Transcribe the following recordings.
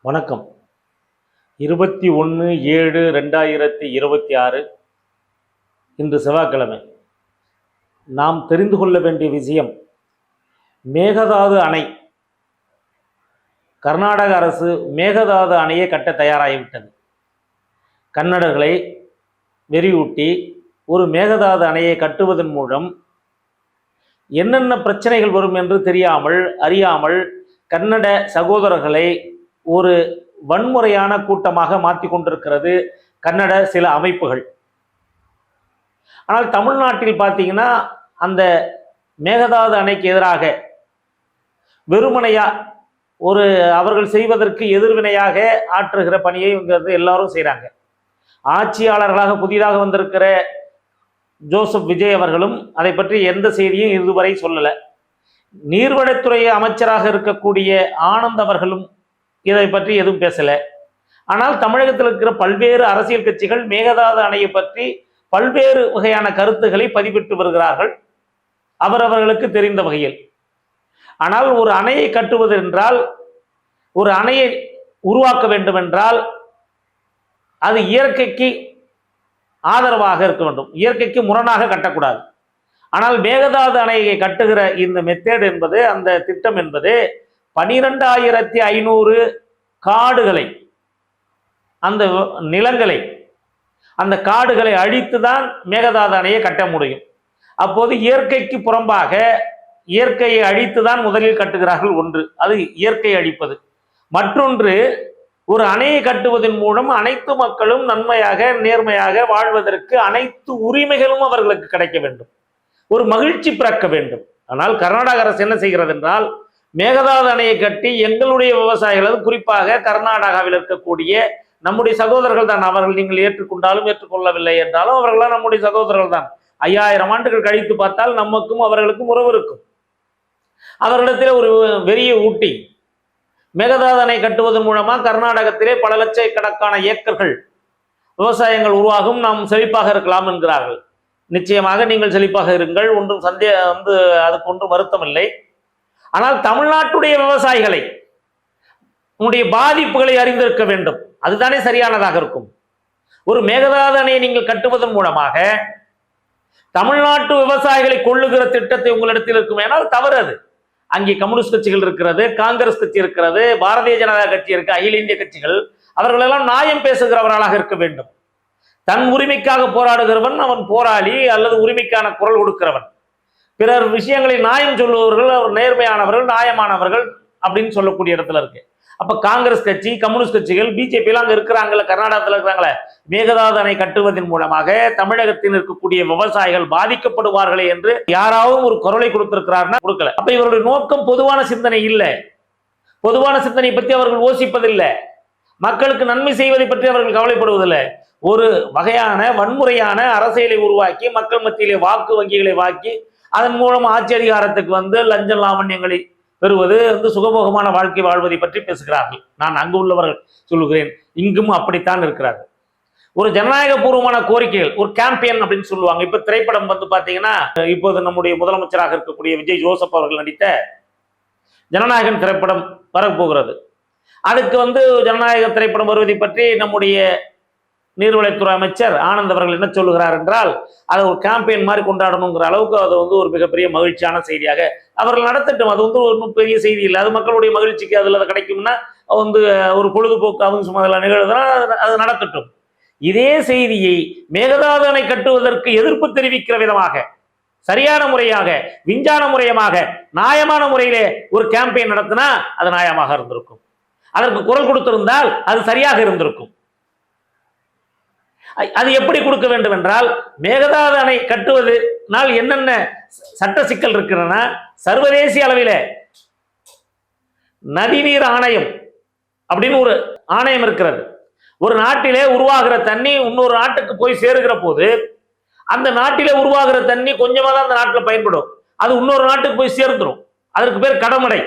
வணக்கம். 21/7/2026 இன்று செவ்வாய்க்கிழமை. நாம் தெரிந்து கொள்ள வேண்டிய விஷயம், மேகதாது அணை, கர்நாடக அரசு மேகதாது அணையை கட்ட தயாராகிவிட்டது. கன்னடர்களை வெறியூட்டி ஒரு மேகதாது அணையை கட்டுவதன் மூலம் என்னென்ன பிரச்சனைகள் வரும் என்று அறியாமல் கன்னட சகோதரர்களை ஒரு வன்முறையான கூட்டமாக மாற்றி கொண்டிருக்கிறது கன்னட சில அமைப்புகள். ஆனால் தமிழ்நாட்டில் பார்த்தீங்கன்னா அந்த மேகதாது அணைக்கு எதிராக வெறுமனையா அவர்கள் செய்வதற்கு எதிர்வினையாக ஆற்றுகிற பணியை எல்லாரும் செய்கிறாங்க. ஆட்சியாளர்களாக புதிதாக வந்திருக்கிற ஜோசப் விஜய் அவர்களும் அதை பற்றி எந்த செய்தியும் இதுவரை சொல்லலை. நீர்வளத்துறை அமைச்சராக இருக்கக்கூடிய ஆனந்த் அவர்களும் இதை பற்றி எதுவும் பேசலை. ஆனால் தமிழகத்தில் இருக்கிற பல்வேறு அரசியல் கட்சிகள் மேகதாது அணையை பற்றி பல்வேறு வகையான கருத்துக்களை பதிவிட்டு வருகிறார்கள் அவரவர்களுக்கு தெரிந்த வகையில். ஆனால் ஒரு அணையை கட்டுவது என்றால், ஒரு அணையை உருவாக்க வேண்டும் என்றால் அது இயற்கைக்கு ஆதரவாக இருக்க வேண்டும், இயற்கைக்கு முரணாக கட்டக்கூடாது. ஆனால் மேகதாது அணையை கட்டுகிற இந்த மெத்தேட் என்பது, அந்த திட்டம் என்பது 12,500 காடுகளை, அந்த நிலங்களை, அந்த காடுகளை அழித்துதான் மேகதாது அணையை கட்ட முடியும். அப்போது இயற்கைக்கு புறம்பாக இயற்கையை அழித்துதான் முதலில் கட்டுகிறார்கள். ஒன்று அது இயற்கை அழிப்பது. மற்றொன்று, ஒரு அணையை கட்டுவதன் மூலம் அனைத்து மக்களும் நன்மையாக நேர்மையாக வாழ்வதற்கு அனைத்து உரிமைகளும் அவர்களுக்கு கிடைக்க வேண்டும், ஒரு மகிழ்ச்சி பிறக்க வேண்டும். ஆனால் கர்நாடக அரசு என்ன செய்கிறது என்றால், மேகதாது அணையை கட்டி எங்களுடைய விவசாயிகள், குறிப்பாக கர்நாடகாவில் இருக்கக்கூடிய நம்முடைய சகோதரர்கள் தான், அவர்கள் நீங்கள் ஏற்றுக்கொண்டாலும் ஏற்றுக்கொள்ளவில்லை என்றாலும் அவர்களாம் நம்முடைய சகோதரர்கள் தான். 5000 ஆண்டுகள் கழித்து பார்த்தால் நமக்கும் அவர்களுக்கும் உறவு இருக்கும். அவர்களிடத்திலே ஒரு வெறியை ஊட்டி மேகதாது அணை கட்டுவதன் மூலமா கர்நாடகத்திலே பல லட்சக்கணக்கான ஏக்கர்கள் விவசாயங்கள் உருவாகும், நாம் செழிப்பாக இருக்கலாம் என்கிறார்கள். நிச்சயமாக நீங்கள் செழிப்பாக இருங்கள், ஒன்றும் அதுக்கு ஒன்றும் வருத்தம் இல்லை. ஆனால் தமிழ்நாட்டுடைய விவசாயிகளை, உன்னுடைய பாதிப்புகளை அறிந்திருக்க வேண்டும், அதுதானே சரியானதாக இருக்கும். ஒரு மேகதாது அணையை நீங்கள் கட்டுவதன் மூலமாக தமிழ்நாட்டு விவசாயிகளை கொள்ளுகிற திட்டத்தை உங்களிடத்தில் இருக்கும் ஏனால் தவறு அது. அங்கே கம்யூனிஸ்ட் கட்சிகள் இருக்கிறது, காங்கிரஸ் கட்சி இருக்கிறது, பாரதிய ஜனதா கட்சி இருக்கு, அகில இந்திய கட்சிகள், அவர்களெல்லாம் நியாயம் பேசுகிறவர்களாக இருக்க வேண்டும். தன் உரிமைக்காக போராடுகிறவன் அவன் போராளி அல்லது உரிமைக்கான குரல் கொடுக்கிறவன். பிறர் விஷயங்களை நியாயம் சொல்லுபவர்கள் அவர் நேர்மையானவர்கள், நியாயமானவர்கள் அப்படின்னு சொல்லக்கூடிய இடத்துல இருக்கு. அப்ப காங்கிரஸ் கட்சி, கம்யூனிஸ்ட் கட்சிகள், பிஜேபி எல்லாம் அங்க இருக்கிறாங்கல்ல, கர்நாடகத்தில் இருக்கிறாங்களே, மேகதாது அணை கட்டுவதன் மூலமாக தமிழகத்தில் இருக்கக்கூடிய விவசாயிகள் பாதிக்கப்படுவார்களே என்று யாராவது ஒரு குரலை கொடுத்திருக்கிறார்னா கொடுக்கல. அப்ப இவருடைய நோக்கம் பொதுவான சிந்தனை இல்லை. பொதுவான சிந்தனை பற்றி அவர்கள் யோசிப்பதில்லை. மக்களுக்கு நன்மை செய்வதை பற்றி அவர்கள் கவலைப்படுவதில்லை. ஒரு வகையான வன்முறையான அரசியலை உருவாக்கி மக்கள் மத்தியிலே வாக்கு வங்கிகளை வாக்கி அதன் மூலம் ஆட்சி அதிகாரத்துக்கு லஞ்ச லாவண்யங்களை பெறுவது, சுகபோகமான வாழ்க்கை வாழ்வதை பற்றி பேசுகிறார்கள். நான் அங்கு உள்ளவர்கள் சொல்லுகிறேன், இங்கும் அப்படித்தான் இருக்கிறார்கள். ஒரு ஜனநாயக பூர்வமான கோரிக்கைகள், ஒரு கேம்பெயின் அப்படின்னு சொல்லுவாங்க. இப்ப திரைப்படம் பாத்தீங்கன்னா, இப்போது நம்முடைய முதலமைச்சராக இருக்கக்கூடிய விஜய் ஜோசப் அவர்கள் நடித்த ஜனநாயகன் திரைப்படம் வரப்போகிறது. அதுக்கு ஜனநாயக திரைப்படம் வருவதை பற்றி நம்முடைய நீர்வளத்துறை அமைச்சர் ஆனந்த் அவர்கள் என்ன சொல்லுகிறார் என்றால், அதை ஒரு கேம்பெயின் மாதிரி கொண்டாடணுங்கிற அளவுக்கு அது ஒரு மிகப்பெரிய மகிழ்ச்சியான செய்தியாக அவர்கள் நடத்தட்டும். அது ஒன்றும் பெரிய செய்தி இல்லை. அது மக்களுடைய மகிழ்ச்சிக்கு அதுல கிடைக்கும்னா ஒரு பொழுதுபோக்கு அவங்க சும்மா அதில் நிகழ்வுனா அது நடத்தட்டும். இதே செய்தியை மேகதாது அணை கட்டுவதற்கு எதிர்ப்பு தெரிவிக்கிற விதமாக, சரியான முறையாக, விஞ்ஞான முறையமாக, நியாயமான முறையிலே ஒரு கேம்பெயின் நடத்தினா அது நியாயமாக இருந்திருக்கும். அதற்கு குரல் கொடுத்திருந்தால் அது சரியாக இருந்திருக்கும். அது எப்படி கொடுக்க வேண்டும் என்றால், மேகதாது அணை கட்டுவதனால் என்னென்ன சட்ட சிக்கல் இருக்கிறன, சர்வதேச அளவில் நதிநீர் ஆணையம் அப்படின்னு ஒரு ஆணையம் இருக்கிறது. ஒரு நாட்டிலே உருவாகிற தண்ணி இன்னொரு நாட்டுக்கு போய் சேருகிற போது அந்த நாட்டிலே உருவாகிற தண்ணி கொஞ்சமா தான் அந்த நாட்டில் பயன்படும், அது இன்னொரு நாட்டுக்கு போய் சேர்ந்துடும். அதற்கு பேர் கடமடை.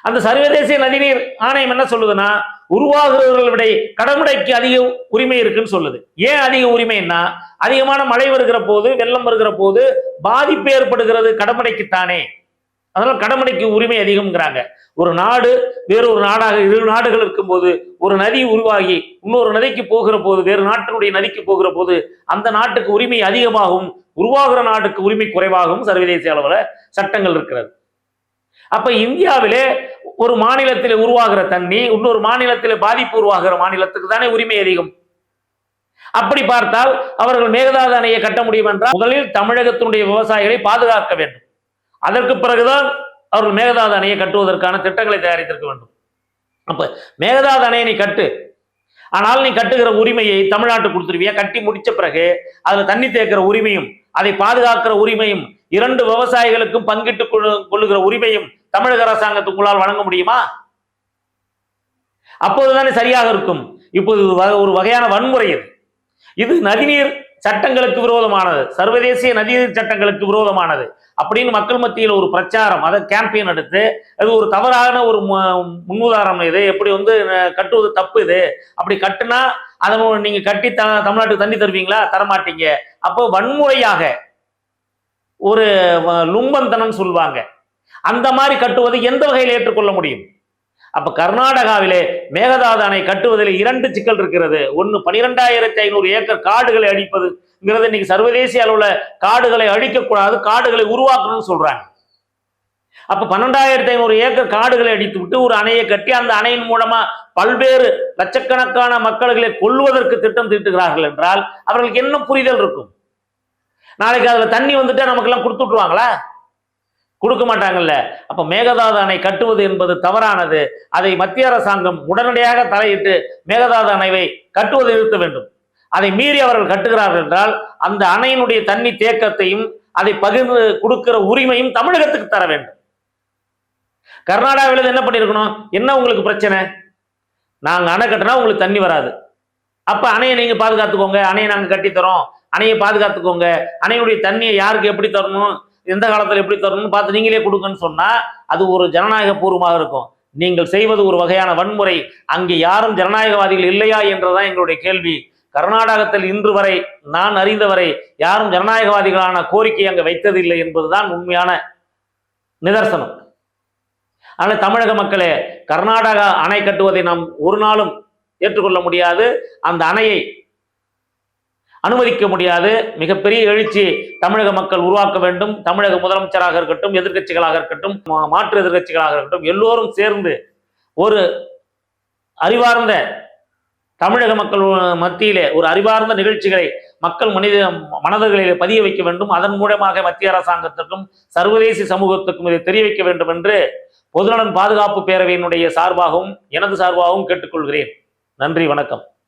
அந்த சர்வதேச நதிநீர் ஆணையம் என்ன சொல்லுதுன்னா, உருவாகிறவர்களை விட கடமுடைக்கு அதிக உரிமை இருக்குன்னு சொல்லுது. ஏன் அதிக உரிமைன்னா, அதிகமான மழை வருகிற போது, வெள்ளம் வருகிற போது பாதிப்பு ஏற்படுகிறது கடமுடைக்குத்தானே. அதனால கடமடைக்கு உரிமை அதிகம்ங்கிறாங்க. ஒரு நாடு வேறொரு நாடாக இரு நாடுகள் இருக்கும்போது ஒரு நதி உருவாகி இன்னொரு நதிக்கு போகிற போது, வேறு நாட்டினுடைய நதிக்கு போகிற போது அந்த நாட்டுக்கு உரிமை அதிகமாகவும் உருவாகிற நாட்டுக்கு உரிமை குறைவாகவும் சர்வதேச அளவில் சட்டங்கள் இருக்கிறது. அப்ப இந்தியாவிலே ஒரு மாநிலத்தில் உருவாகிற தண்ணி இன்னொரு மாநிலத்தில் பாதிப்பு உருவாகிற மாநிலத்துக்கு தானே உரிமை அதிகம். அப்படி பார்த்தால் அவர்கள் மேகதாது அணையை கட்ட முடியும் என்றால் முதலில் தமிழகத்தினுடைய விவசாயிகளை பாதுகாக்க வேண்டும். அதற்கு பிறகுதான் அவர்கள் மேகதாது அணையை கட்டுவதற்கான திட்டங்களை தயாரித்திருக்க வேண்டும். அப்ப மேகதாது அணையை நீ கட்டு, ஆனால் நீ கட்டுகிற உரிமையை தமிழ்நாட்டுக்கு கொடுத்துருவியா? கட்டி முடிச்ச பிறகு அதுல தண்ணி தேக்கிற உரிமையும் அதை பாதுகாக்கிற உரிமையும் இரண்டு விவசாயிகளுக்கும் பங்கிட்டுக் கொள்ளுகிற உரிமையும் தமிழக அரசாங்கத்துக்குள்ளால் வழங்க முடியுமா? அப்போதுதானே சரியாக இருக்கும். இப்போது ஒரு வகையான வன்முறை இது நதிநீர் சட்டங்களுக்கு விரோதமானது, சர்வதேச நதிநீர் சட்டங்களுக்கு விரோதமானது அப்படின்னு மக்கள் மத்தியில் ஒரு பிரச்சாரம், அதை கேம்பெயின் எடுத்து அது ஒரு தவறான ஒரு முன்னுதாரணம். இது எப்படி கட்டுவது தப்பு, இது அப்படி கட்டுனா அதை நீங்க கட்டி தமிழ்நாட்டுக்கு தண்ணி தருவீங்களா? தரமாட்டீங்க. அப்போ வன்முறையாக ஒரு லும்பந்தனம் சொல்வாங்க, அந்த மாதிரி கட்டுவது எந்த வகையில் ஏற்றுக்கொள்ள முடியும்? அப்ப கர்நாடகாவிலே மேகதாது அணை கட்டுவதில் இரண்டு சிக்கல் இருக்கிறது. ஒன்னு 12,500 ஏக்கர் காடுகளை அழிப்பதுங்கிறது. இன்னைக்கு சர்வதேச அளவுல காடுகளை அழிக்கக்கூடாது, காடுகளை உருவாக்கணும்னு சொல்றாங்க. அப்ப 12,500 ஏக்கர் காடுகளை அடித்து விட்டு ஒரு அணையை கட்டி அந்த அணையின் மூலமா பல்வேறு லட்சக்கணக்கான மக்களை கொல்வதற்கு திட்டம் தீட்டுகிறார்கள் என்றால் அவர்களுக்கு என்ன புரிதல் இருக்கும்? நாளைக்கு அதுல தண்ணி வந்துட்டா நமக்கு எல்லாம் கொடுத்து விட்டுருவாங்களா? கொடுக்க மாட்டாங்கல்ல. அப்ப மேகதாது அணை கட்டுவது என்பது தவறானது. அதை மத்திய அரசாங்கம் உடனடியாக தலையிட்டு மேகதாது அணைவை கட்டுவதை நிறுத்த வேண்டும். அதை மீறி அவர்கள் கட்டுகிறார்கள் என்றால் அந்த அணையினுடைய தண்ணி தேக்கத்தையும் அதை பகிர்ந்து கொடுக்கிற உரிமையும் தமிழகத்துக்கு தர வேண்டும். கர்நாடகாவில் என்ன பண்ணிருக்கணும்? என்ன உங்களுக்கு பிரச்சனை? நாங்க அணை கட்டினா உங்களுக்கு தண்ணி வராது, அப்ப அணையை நீங்க பாதுகாத்துக்கோங்க, அணையை நாங்க கட்டித்தரோம், அணையை பாதுகாத்துக்கோங்க, அணையுடைய தண்ணியை யாருக்கு எப்படி தரணும், எந்த காலத்தில் எப்படி தரணும்னு பார்த்து நீங்களே கொடுங்கன்னு சொன்னா அது ஒரு ஜனநாயக பூர்வமாக இருக்கும். நீங்கள் செய்வது ஒரு வகையான வன்முறை. அங்கே யாரும் ஜனநாயகவாதிகள் இல்லையா என்றதான் எங்களுடைய கேள்வி. கர்நாடகத்தில் இன்று வரை நான் அறிந்தவரை யாரும் ஜனநாயகவாதிகளான கோரிக்கை அங்கு வைத்ததில்லை என்பதுதான் உண்மையான நிதர்சனம். ஆனால் தமிழக மக்களே, கர்நாடகா அணை கட்டுவதை நாம் ஒரு நாளும் ஏற்றுக்கொள்ள முடியாது, அந்த அணையை அனுமதிக்க முடியாது. மிகப்பெரிய எழுச்சி தமிழக மக்கள் உருவாக்க வேண்டும். தமிழக முதலமைச்சராக இருக்கட்டும், எதிர்கட்சிகளாக இருக்கட்டும், மாற்று எதிர்கட்சிகளாக இருக்கட்டும், எல்லோரும் சேர்ந்து ஒரு அறிவார்ந்த தமிழக மக்கள் மத்தியிலே ஒரு அறிவார்ந்த நிகழ்ச்சிகளை மக்கள் மனதிலே பதிய வைக்க வேண்டும். அதன் மூலமாக மத்திய அரசாங்கத்திற்கும் சர்வதேச சமூகத்துக்கும் இதை தெரிய வைக்க வேண்டும் என்று பொதுநலன் பாதுகாப்பு பேரவையினுடைய சார்பாகவும் எனது சார்பாகவும் கேட்டுக்கொள்கிறேன். நன்றி, வணக்கம்.